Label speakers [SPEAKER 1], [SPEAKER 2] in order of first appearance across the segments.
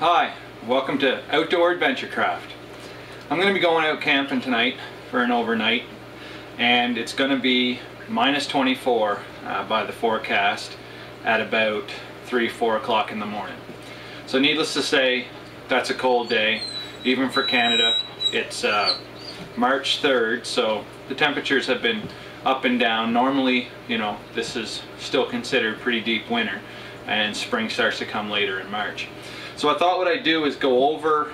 [SPEAKER 1] Hi, welcome to Outdoor Adventure Craft. I'm going to be going out camping tonight for an overnight, and it's going to be minus 24 by the forecast at about 3-4 o'clock in the morning. So needless to say, that's a cold day, even for Canada. It's March 3rd, so the temperatures have been up and down. Normally, you know, this is still considered pretty deep winter, and spring starts to come later in March. So I thought what I'd do is go over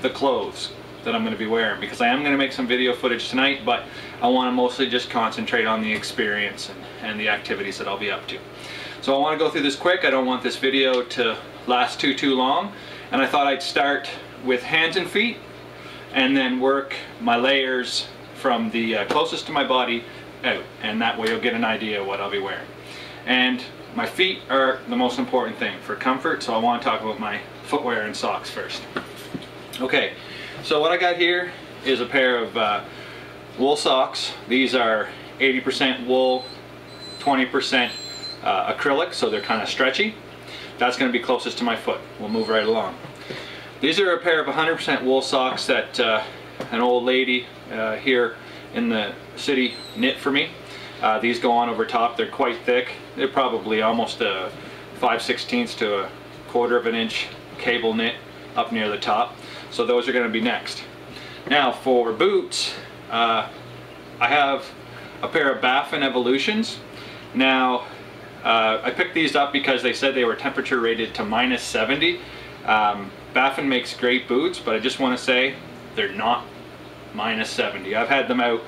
[SPEAKER 1] the clothes that I'm going to be wearing, because I am going to make some video footage tonight, but I want to mostly just concentrate on the experience and the activities that I'll be up to. So I want to go through this quick. I don't want this video to last too long, and I thought I'd start with hands and feet and then work my layers from the closest to my body out, and that way you'll get an idea of what I'll be wearing. And my feet are the most important thing for comfort, so I want to talk about my footwear and socks first. Okay, so what I got here is a pair of wool socks. These are 80% wool, 20% acrylic, so they're kind of stretchy. That's going to be closest to my foot. We'll move right along. These are a pair of 100% wool socks that an old lady here in the city knit for me. These go on over top. They're quite thick. They're probably almost a 5/16 to a 1/4 of an inch cable knit up near the top. So those are going to be next. Now for boots, I have a pair of Baffin Evolutions. Now I picked these up because they said they were temperature rated to minus 70. Baffin makes great boots, but I just want to say they're not minus 70. I've had them out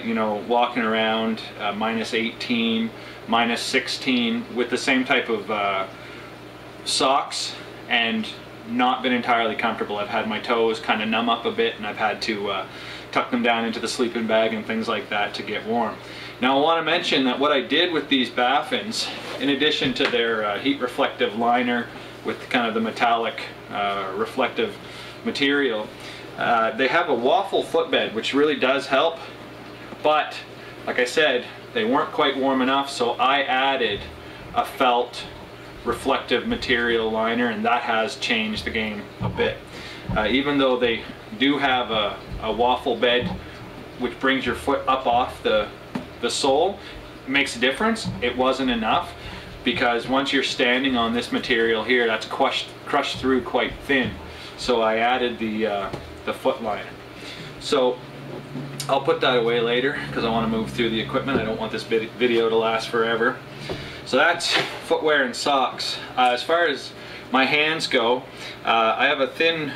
[SPEAKER 1] you know, walking around minus 18, minus 16 with the same type of socks and not been entirely comfortable. I've had my toes kind of numb up a bit, and I've had to tuck them down into the sleeping bag and things like that to get warm. Now I want to mention that what I did with these Baffins, in addition to their heat reflective liner with kind of the metallic reflective material, they have a waffle footbed, which really does help. But like I said, they weren't quite warm enough, so I added a felt reflective material liner, and that has changed the game a bit. Even though they do have a waffle bed which brings your foot up off the sole, it makes a difference. It wasn't enough, because once you're standing on this material here, that's crushed through quite thin. So I added the foot liner. So I'll put that away later because I want to move through the equipment. I don't want this video to last forever. So that's footwear and socks. As far as my hands go, I have a thin,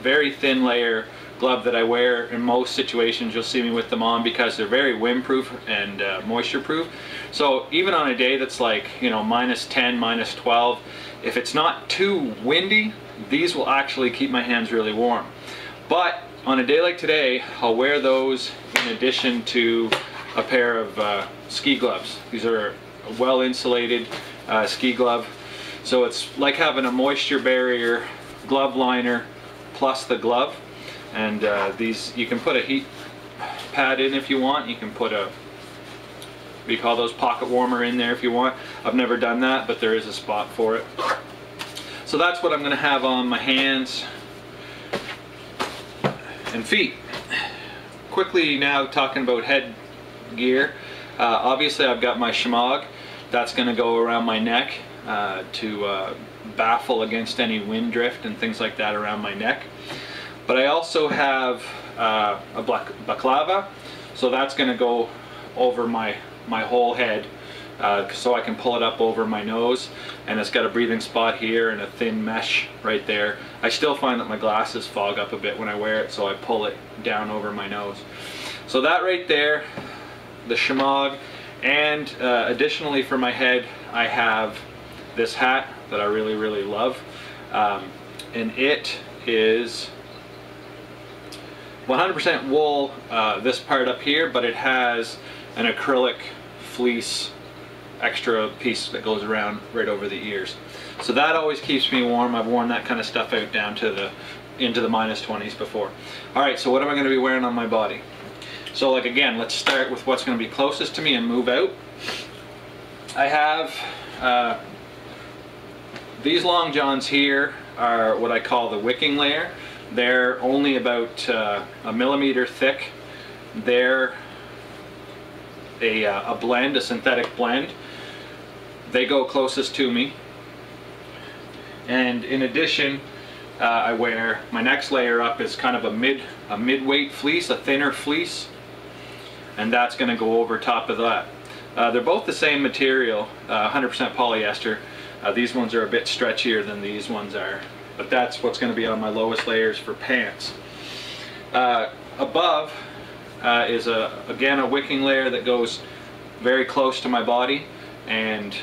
[SPEAKER 1] very thin layer glove that I wear in most situations. You'll see me with them on because they're very windproof and moisture proof. So even on a day that's like, you know, minus 10, minus 12, if it's not too windy, these will actually keep my hands really warm. But on a day like today, I'll wear those in addition to a pair of ski gloves. These are a well insulated ski glove. So it's like having a moisture barrier glove liner plus the glove. And these, you can put a heat pad in if you want. You can put a, what do you call those, pocket warmer in there if you want. I've never done that, but there is a spot for it. So that's what I'm going to have on my hands and feet. Quickly now talking about head gear. Obviously I've got my shemagh. That's going to go around my neck to baffle against any wind drift and things like that around my neck. But I also have a balaclava, so that's going to go over my whole head, so I can pull it up over my nose, and it's got a breathing spot here and a thin mesh right there. I still find that my glasses fog up a bit when I wear it, so I pull it down over my nose. So that right there, the shemagh, and additionally for my head, I have this hat that I really love, and it is 100% wool, this part up here, but it has an acrylic fleece extra piece that goes around right over the ears. So that always keeps me warm. I've worn that kind of stuff out down to into the minus 20s before. Alright, so what am I going to be wearing on my body? So like again, let's start with what's going to be closest to me and move out. I have these long johns here. are what I call the wicking layer. They're only about a millimeter thick. They're a blend, a synthetic blend. They go closest to me. And in addition, I wear my next layer up is kind of a mid-weight fleece, a thinner fleece, and that's going to go over top of that. They're both the same material, 100% polyester. These ones are a bit stretchier than these ones are, but that's what's going to be on my lowest layers for pants. Above is again a wicking layer that goes very close to my body and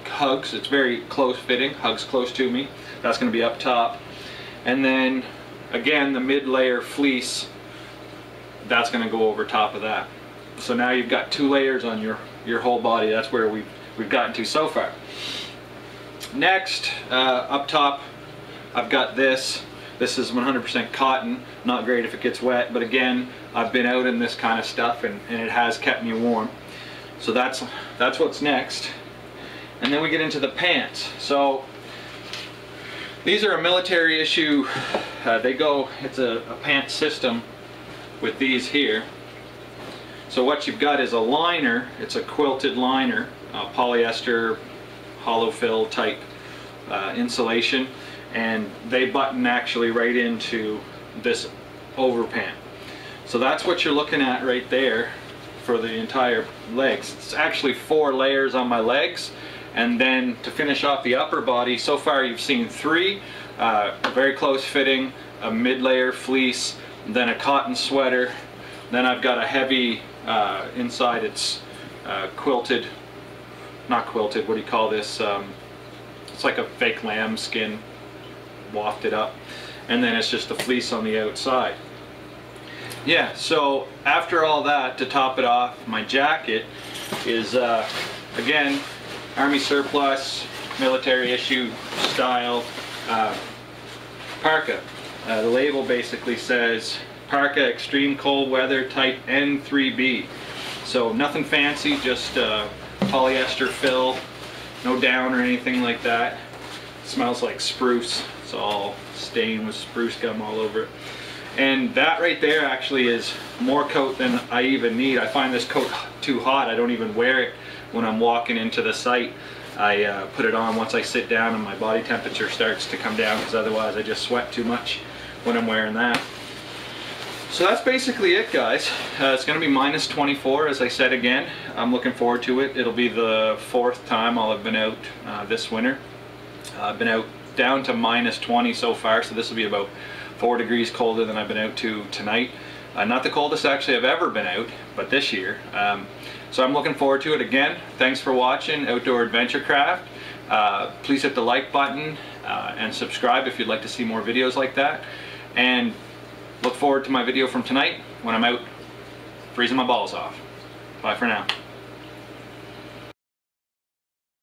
[SPEAKER 1] hugs. It's very close fitting, hugs close to me. That's going to be up top. And then again the mid layer fleece, that's going to go over top of that. So now you've got 2 layers on your whole body. That's where we've gotten to so far. Next, up top, I've got this. This is 100% cotton. Not great if it gets wet, but again, I've been out in this kind of stuff and it has kept me warm. So that's what's next. And then we get into the pants. So these are a military issue. It's a pant system with these here. So what you've got is a liner. It's a quilted liner, polyester, hollow fill type insulation, and they button actually right into this overpant. So that's what you're looking at right there for the entire legs. It's actually 4 layers on my legs, and then to finish off the upper body, so far you've seen 3, very close fitting, a mid-layer fleece, then a cotton sweater, then I've got a heavy inside. It's quilted, not quilted, what do you call this? It's like a fake lamb skin wafted up, and then it's just the fleece on the outside. Yeah, so after all that, to top it off, my jacket is again Army surplus, military issue style parka. The label basically says parka extreme cold weather type N3B. So nothing fancy, just polyester fill, no down or anything like that. It smells like spruce. It's all stained with spruce gum all over it. And that right there actually is more coat than I even need. I find this coat too hot. I don't even wear it when I'm walking into the site. I put it on once I sit down and my body temperature starts to come down, because otherwise I just sweat too much when I'm wearing that. So that's basically it, guys. It's going to be -24, as I said again. I'm looking forward to it. It'll be the 4th time I'll have been out this winter. I've been out down to -20 so far, so this will be about 4 degrees colder than I've been out to tonight. Not the coldest actually I've ever been out, but this year. So I'm looking forward to it again. Thanks for watching Outdoor Adventure Craft. Please hit the like button and subscribe if you'd like to see more videos like that. And look forward to my video from tonight when I'm out freezing my balls off. Bye for now.